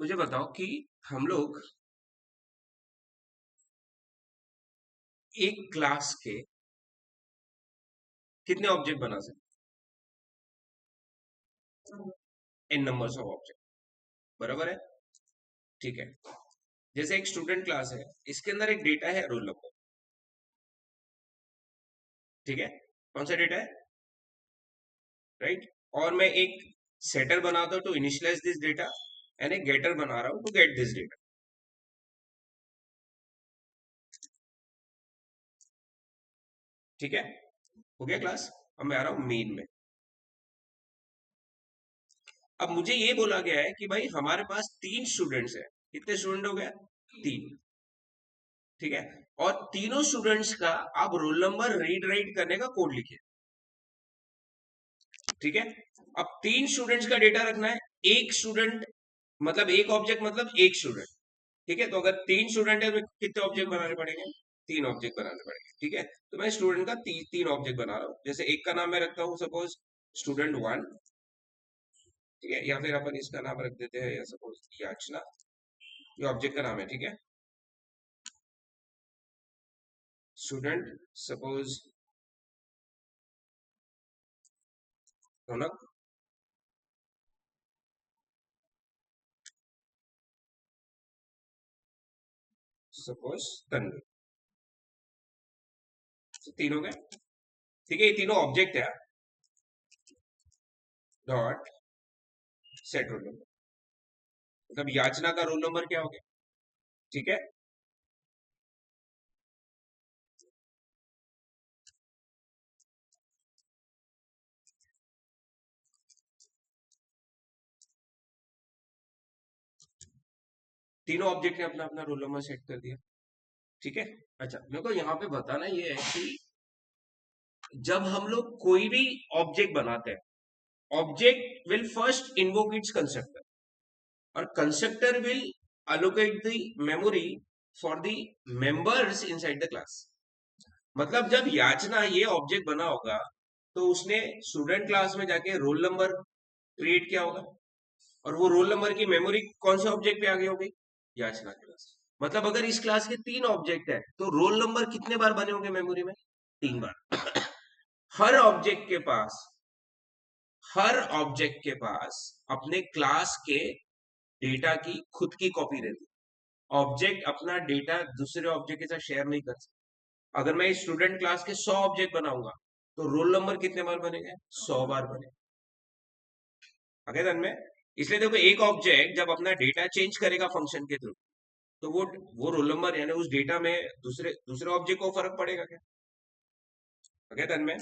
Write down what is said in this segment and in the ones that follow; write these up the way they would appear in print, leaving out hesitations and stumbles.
मुझे बताओ कि हम लोग एक क्लास के कितने ऑब्जेक्ट बना सकते हैं? एन नंबर्स ऑफ ऑब्जेक्ट, बराबर है। ठीक है, जैसे एक स्टूडेंट क्लास है, इसके अंदर एक डेटा है रोल नंबर। ठीक है, कौन सा डेटा है? राइट। और मैं एक सेटर बनाता हूं to initialize this data and एक गेटर बना रहा हूं टू गेट दिस डेटा। ठीक है, हो गया क्लास। अब मैं आ रहा हूं मेन में। अब मुझे ये बोला गया है कि भाई हमारे पास 3 स्टूडेंट्स हैं। कितने स्टूडेंट हो गए? 3। ठीक है, और तीनों स्टूडेंट्स का आप रोल नंबर रीड राइट करने का कोड लिखिए। ठीक है, अब 3 स्टूडेंट्स का डेटा रखना है। एक स्टूडेंट मतलब एक ऑब्जेक्ट मतलब एक स्टूडेंट। ठीक है, तो अगर 3 स्टूडेंट है तो कितने ऑब्जेक्ट बनाने पड़ेंगे? 3 ऑब्जेक्ट बनाने पड़ेंगे। ठीक है, तो मैं स्टूडेंट का 3 ऑब्जेक्ट बना रहा हूँ। जैसे एक का नाम मैं रखता हूँ सपोज स्टूडेंट 1। ठीक है, या फिर अपन इसका नाम रख देते हैं या सपोज याचना। ये ऑब्जेक्ट का नाम है। ठीक है, स्टूडेंट सपोज रौनक, सपोज तन्वी। तो 3 हो गए। ठीक है, ये तीनों ऑब्जेक्ट है। डॉट सेट रोल नंबर, मतलब याचना का रोल नंबर क्या हो गया? ठीक है, तीनों ऑब्जेक्ट ने अपना अपना रोल नंबर सेट कर दिया। ठीक है, अच्छा मेरे को यहाँ पे बताना ये है कि जब हम लोग कोई भी ऑब्जेक्ट बनाते हैं, object will first invoke its constructor और constructor will allocate the memory for the members inside the class। मतलब जब याचना ये ऑब्जेक्ट बना होगा तो उसने स्टूडेंट क्लास में जाके रोल नंबर क्रिएट किया होगा, और वो रोल नंबर की मेमोरी कौन से ऑब्जेक्ट पे आ गई होगी? याचना क्लास। मतलब अगर इस क्लास के 3 ऑब्जेक्ट है तो रोल नंबर कितने बार बने होंगे मेमोरी में? 3 बार। हर ऑब्जेक्ट के पास हर ऑब्जेक्ट के पास अपने क्लास के डेटा की खुद की कॉपी रहती है। ऑब्जेक्ट अपना डेटा दूसरे ऑब्जेक्ट के साथ शेयर नहीं कर सकता। अगर मैं स्टूडेंट क्लास के 100 ऑब्जेक्ट बनाऊंगा तो रोल नंबर कितने बार बनेंगे? 100 बार बने। अगर ध्यान में, इसलिए देखो एक ऑब्जेक्ट जब अपना डेटा चेंज करेगा फंक्शन के थ्रू तो वो रोल नंबर यानी उस डेटा में दूसरे दूसरे ऑब्जेक्ट को फर्क पड़ेगा क्या? अगर ध्यान में,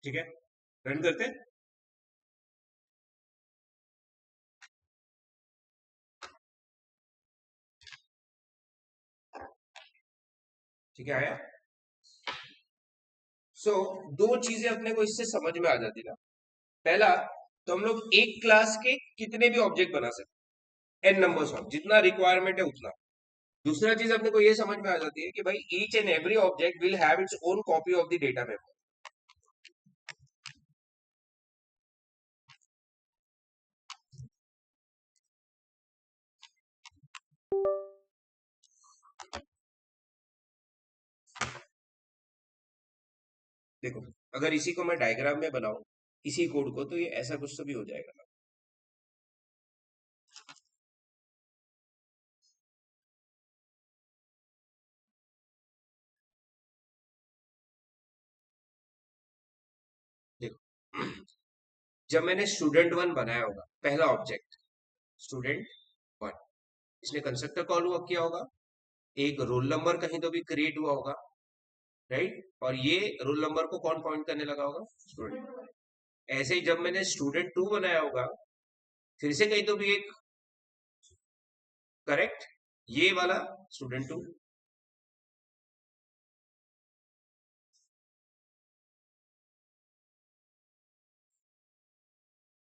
ठीक है, रन करते हैं। ठीक है, आया। दो चीजें अपने को इससे समझ में आ जाती ना। पहला, तो हम लोग एक क्लास के कितने भी ऑब्जेक्ट बना सकते, एन नंबर्स ऑफ, जितना रिक्वायरमेंट है उतना। दूसरा चीज अपने को ये समझ में आ जाती है कि भाई each and every object will have its own copy of the data memory. देखो, अगर इसी को मैं डायग्राम में बनाऊं, इसी कोड को, तो ये ऐसा कुछ तो भी हो जाएगा ना। देखो, जब मैंने स्टूडेंट 1 बनाया होगा पहला ऑब्जेक्ट, स्टूडेंट 1, इसने कंस्ट्रक्टर कॉल हुआ किया होगा, एक रोल नंबर कहीं तो भी क्रिएट हुआ होगा, राइट, और ये रोल नंबर को कौन पॉइंट करने लगा होगा? स्टूडेंट। ऐसे ही जब मैंने स्टूडेंट 2 बनाया होगा, फिर से कहीं तो भी एक, करेक्ट, ये वाला स्टूडेंट 2,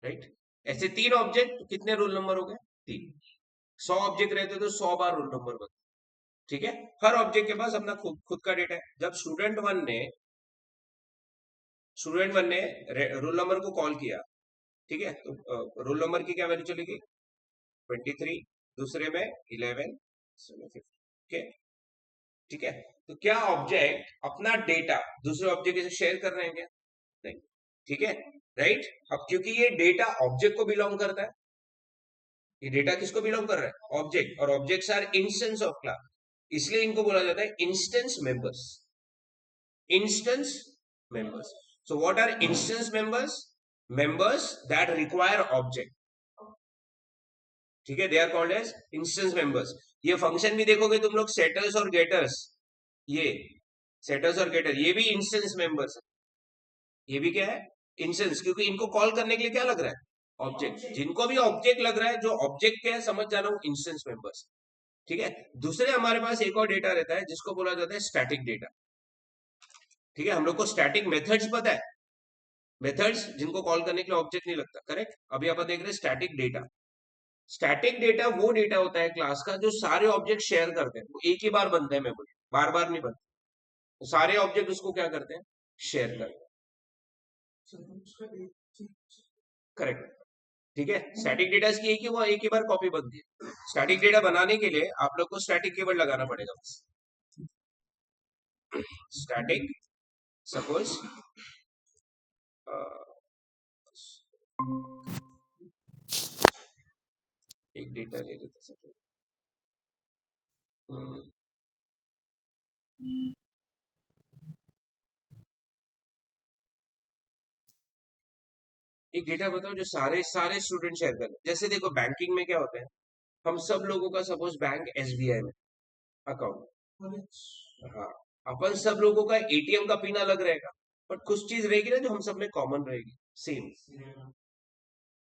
राइट। ऐसे 3 ऑब्जेक्ट, कितने रोल नंबर हो गए? 3। 100 ऑब्जेक्ट रहते तो 100 बार रोल नंबर बनते। ठीक है, हर ऑब्जेक्ट के पास अपना खुद खुद का डेटा है। जब स्टूडेंट वन ने रोल नंबर को कॉल किया, ठीक है, तो रोल नंबर की क्या वैल्यू चलेगी? 23। दूसरे में 11, ठीक है। ठीक है, तो क्या ऑब्जेक्ट अपना डेटा दूसरे ऑब्जेक्ट से शेयर कर रहे हैं क्या? नहीं। ठीक है, राइट। अब क्योंकि ये डेटा ऑब्जेक्ट को बिलोंग करता है, ये डेटा किसको बिलोंग कर रहा है? ऑब्जेक्ट। और objects are instance of class, इसलिए इनको बोला जाता है instance members. Instance members. So what are instance members? Members that require object. ठीक है, they are called as instance members. ये फंक्शन भी देखोगे तुम लोग, सेटर्स और गेटर्स, ये सेटर्स और गेटर, ये भी इंस्टेंस मेंबर्स है। ये भी क्या है? इंस्टेंस, क्योंकि इनको कॉल करने के लिए क्या लग रहा है? ऑब्जेक्ट। जिनको भी ऑब्जेक्ट लग रहा है, जो ऑब्जेक्ट क्या है समझ जाना, वो इंस्टेंस मेंबर्स। ठीक है, दूसरे हमारे पास एक और डेटा रहता है जिसको बोला जाता है स्टैटिक डेटा। ठीक है, हम लोग को स्टैटिक मेथड्स पता है, मेथड्स जिनको कॉल करने के लिए ऑब्जेक्ट नहीं लगता, करेक्ट। अभी अपन देख रहे हैं स्टैटिक डेटा। स्टैटिक डेटा वो डेटा होता है क्लास का जो सारे ऑब्जेक्ट शेयर करते हैं, वो एक ही बार बनता है मेमोरी, बार बार नहीं बनता। तो सारे ऑब्जेक्ट उसको क्या करते हैं? शेयर करते हैं, करेक्ट। ठीक है, स्टैटिक डेटा की एक ही, वो एक ही बार कॉपी बनती है। स्टैटिक डेटा बनाने के लिए आप लोग को स्टैटिक कीवर्ड लगाना पड़ेगा बस। स्टैटिक, सपोज एक डेटा ले लेते हैं, एक डेटा बताओ जो सारे सारे स्टूडेंट शेयर कर। जैसे देखो बैंकिंग में क्या होता है, हम सब लोगों का सपोज बैंक एसबीआई में अकाउंट, हाँ, अपन सब लोगों का एटीएम का पिन अलग रहेगा, बट कुछ चीज रहेगी ना जो हम सब में कॉमन रहेगी, सेम।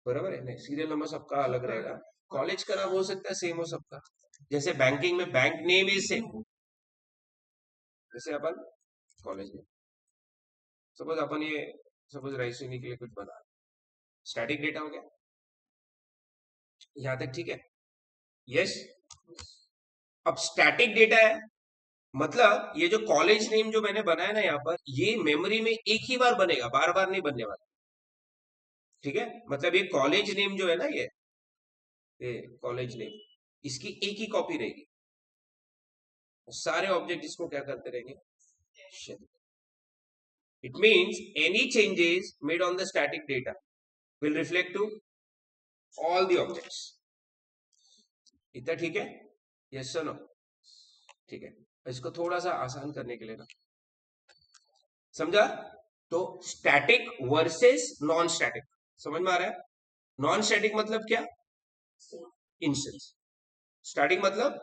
बराबर है नहीं? सीरियल नंबर सबका अलग रहेगा। कॉलेज का नाम हो सकता है सेम हो सबका। जैसे बैंकिंग में बैंक नेम इज सेम, जैसे अपन कॉलेज में सपोज अपन ये सपोज राइसिनी के लिए कुछ बना, स्टैटिक डेटा हो गया यहां तक, ठीक है। यस, अब स्टैटिक डेटा है, मतलब ये जो कॉलेज नेम जो मैंने बनाया ना यहाँ पर, ये मेमोरी में एक ही बार बनेगा, बार बार नहीं बनने वाला। ठीक है, मतलब ये कॉलेज नेम जो है ना, ये कॉलेज नेम, इसकी एक ही कॉपी रहेगी, सारे ऑब्जेक्ट इसको क्या करते रहेंगे? It means any changes made on the static data will reflect to all the objects. इतना ठीक है? Yes sir no? ठीक है, इसको थोड़ा सा आसान करने के लिए ना, समझा? तो स्टैटिक वर्सेस नॉन स्टैटिक, समझ में आ रहा है? नॉन स्टैटिक मतलब क्या? इंस्टेंस। स्टैटिक मतलब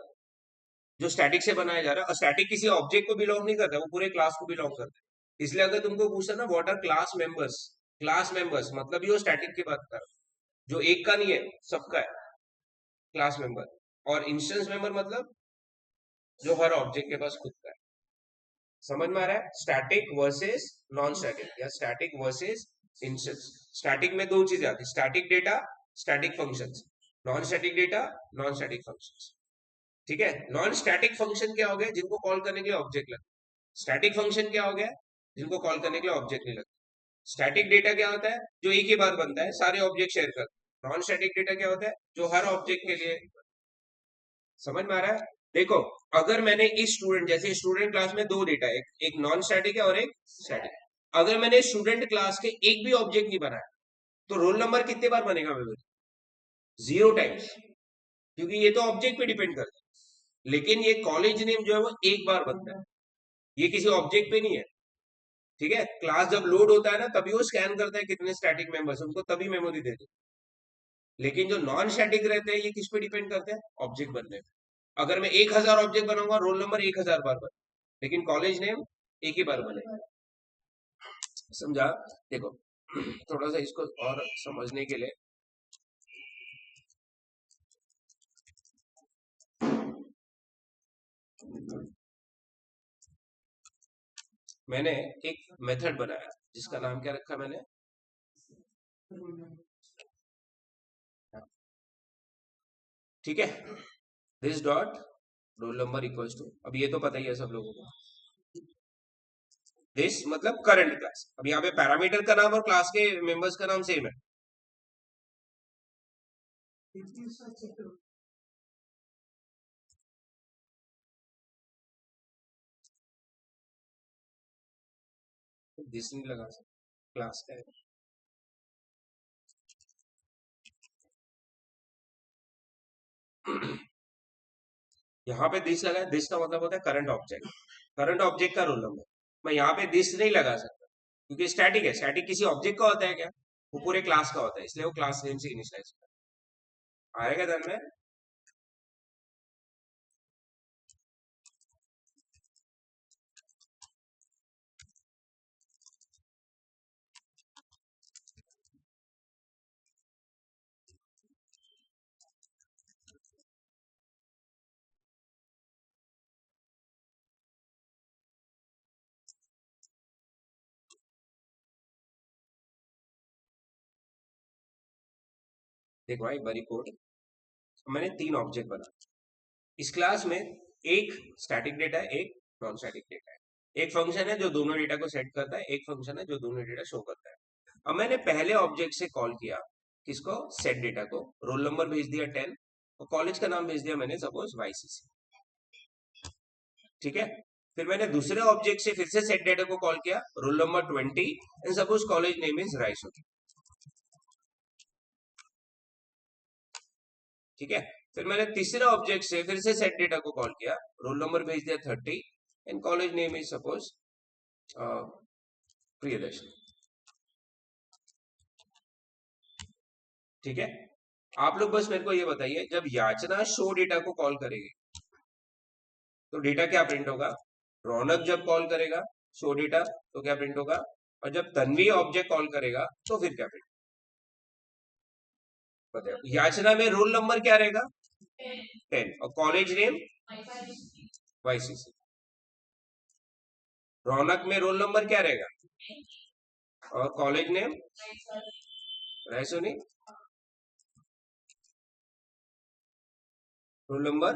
जो स्टैटिक से बनाया जा रहा है, और स्टैटिक किसी ऑब्जेक्ट को बिलोंग नहीं करता, वो पूरे क्लास को बिलोंग करता है। इसलिए अगर तुमको पूछा ना व्हाट आर क्लास मेंबर्स मतलब ये स्टैटिक की बात कर रहा है, जो एक का नहीं है, सबका है क्लास मेंबर। और इंस्टेंस मेंबर मतलब जो हर ऑब्जेक्ट के पास खुद का है। समझ में आ रहा है? स्टैटिक वर्सेस नॉन स्टैटिक, या स्टैटिक वर्सेस इंस्टेंस। स्टैटिक में दो चीजें आती है, static data, static functions. Non static data, non static functions. ठीक है, नॉन स्टैटिक फंक्शन क्या हो गया? जिनको कॉल करने के लिए ऑब्जेक्ट लगता है। स्टैटिक फंक्शन क्या हो गया? जिनको कॉल करने के लिए ऑब्जेक्ट नहीं लगता। स्टैटिक डेटा क्या होता है? जो एक ही बार बनता है, सारे ऑब्जेक्ट शेयर करते हैं। नॉन स्टैटिक डेटा क्या होता है? जो हर ऑब्जेक्ट के लिए। समझ में आ रहा है? देखो, अगर मैंने इस स्टूडेंट, जैसे स्टूडेंट क्लास में दो डेटा, एक नॉन स्टैटिक है और एक स्टैटिक। अगर मैंने स्टूडेंट क्लास के एक भी ऑब्जेक्ट नहीं बनाया, तो रोल नंबर कितने बार बनेगा मेमोरी? 0 टाइम्स, क्योंकि ये तो ऑब्जेक्ट पे डिपेंड करता है। लेकिन ये कॉलेज नेम जो है वो एक बार बनता है, ये किसी ऑब्जेक्ट पे नहीं है। ठीक है, क्लास जब लोड होता है ना, तभी वो स्कैन करता है कितने स्टैटिक मेंबर्स, उनको तभी मेमोरी दे दो। लेकिन जो नॉन स्टैटिक रहते हैं, ये किस पे डिपेंड करते हैं? ऑब्जेक्ट बनने पे। अगर मैं 1000 ऑब्जेक्ट बनाऊंगा, रोल नंबर 1000 बार बने, लेकिन कॉलेज नेम एक ही बार बनेगा। समझा? देखो, थोड़ा सा इसको और समझने के लिए मैंने एक मेथड बनाया जिसका नाम क्या रखा मैंने? ठीक है, this dot roll number equals to, अब ये तो पता ही है सब लोगों को, दिस मतलब करंट क्लास। अब यहाँ पे पैरामीटर का नाम और क्लास के मेंबर्स का नाम सेम है। दिस नहीं लगा सकते, क्लास का है। यहाँ पे दिस लगा है, दिस का मतलब होता है करंट ऑब्जेक्ट, करंट ऑब्जेक्ट का रोल नंबर। मैं यहाँ पे दिस नहीं लगा सकता क्योंकि स्टैटिक है, स्टैटिक किसी ऑब्जेक्ट का होता है क्या, वो पूरे क्लास का होता है, इसलिए वो क्लास नेम से इनिशियलाइज आएगा ध्यान में। देखो भाई बड़ी कोड, मैंने 3 ऑब्जेक्ट बना इस क्लास में, एक स्टैटिक डेटा है, एक नॉन स्टैटिक डेटा है, एक फंक्शन है जो दोनों डेटा को सेट करता है, एक फंक्शन है जो दोनों डेटा शो करता है। अब मैंने पहले ऑब्जेक्ट से कॉल किया किसको, सेट डेटा को, रोल नंबर भेज दिया 10 और कॉलेज का नाम भेज दिया मैंने सपोज वाईसीसी, ठीक है। फिर मैंने दूसरे ऑब्जेक्ट से फिर से सेट डेटा को कॉल किया, roll number 20 and suppose college name is Raisoni, ठीक है। फिर मैंने तीसरे ऑब्जेक्ट से फिर से सेट डेटा को कॉल किया, रोल नंबर भेज दिया 30 and college name is suppose Priyadarshan, ठीक है। आप लोग बस मेरे को ये बताइए, जब याचना शो डेटा को कॉल करेगी तो डेटा क्या प्रिंट होगा, रौनक जब कॉल करेगा शो डेटा तो क्या प्रिंट होगा, और जब तन्वी ऑब्जेक्ट कॉल करेगा तो फिर क्या प्रिंट, बताओ। याचना में रोल नंबर क्या रहेगा 10 और कॉलेज नेम वाईसीसी, रौनक में रोल नंबर क्या रहेगा और college name Raisoni, roll number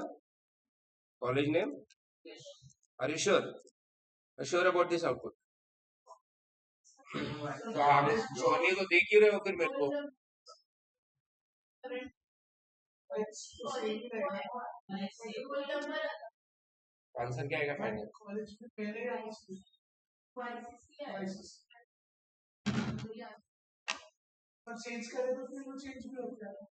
college name, are you sure about this output. तो आप सोनी को देख ही रहे हो फिर मेरे को, आंसर क्या आएगा फाइनल। चेंज करे तो फिर वो चेंज भी हो जाएगा।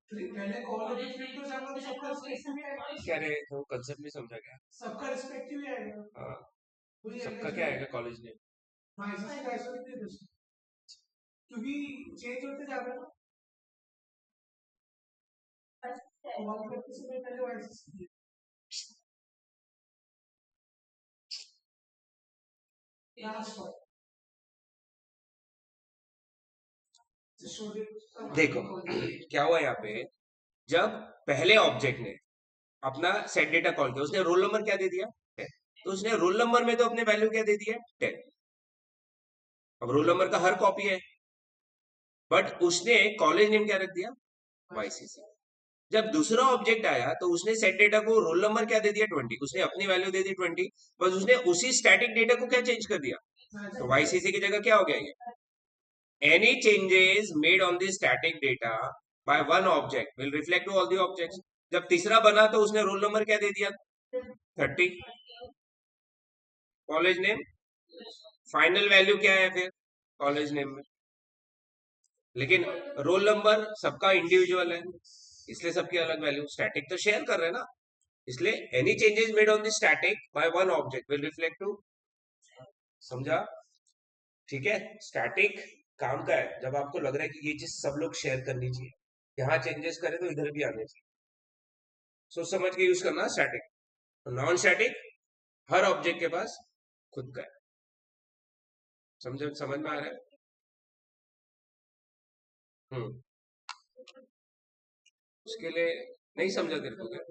पहले कॉलेज में तो जाना तो सबका रिस्पेक्टिव ही आएगा, क्या रे वो कांसेप्ट नहीं समझा क्या, सबका रिस्पेक्टिव ही आएगा। हाँ, सबका क्या आएगा कॉलेज में, वाईसीसी रायसोनी प्रियदर्शन, क्योंकि चेंज होते जा रहा है ना, कॉल करते समय पहले वाईसीसी लास्ट पर। देखो क्या हुआ यहाँ पे, जब पहले ऑब्जेक्ट ने अपना सेट डेटा कॉल किया, उसने रोल नंबर क्या दे दिया 10, तो उसने रोल नंबर में तो अपने वैल्यू क्या दे दिया 10, अब रोल नंबर का हर कॉपी है, बट उसने कॉलेज नेम क्या रख दिया वाईसीसी। जब दूसरा ऑब्जेक्ट आया तो उसने सेट डेटा को रोल नंबर क्या दे दिया 20, उसने अपनी वैल्यू दे दी 20, बस उसने उसी स्टैटिक डेटा को क्या चेंज कर दिया, तो वाईसीसी की जगह क्या हो गया ये, any changes made on the static data by one object will reflect to all the objects। जब तीसरा बना तो उसने रोल नंबर क्या दे दिया 30, कॉलेज नेम, फाइनल वैल्यू क्या है फिर कॉलेज नेम में, लेकिन रोल नंबर सबका इंडिविजुअल है इसलिए सबकी अलग वैल्यू, स्टैटिक तो शेयर कर रहे हैं ना, इसलिए any changes made on the static by one object will reflect to, समझा, ठीक है। स्टैटिक काम का है जब आपको लग रहा है कि ये चीज सब लोग शेयर करनी चाहिए, यहाँ चेंजेस करें तो इधर भी आने चाहिए, सोच समझ के यूज करना स्टैटिक। नॉन स्टैटिक हर ऑब्जेक्ट के पास खुद का है, समझ में आ रहा है। हम्म, उसके लिए नहीं समझा तेरे को क्या,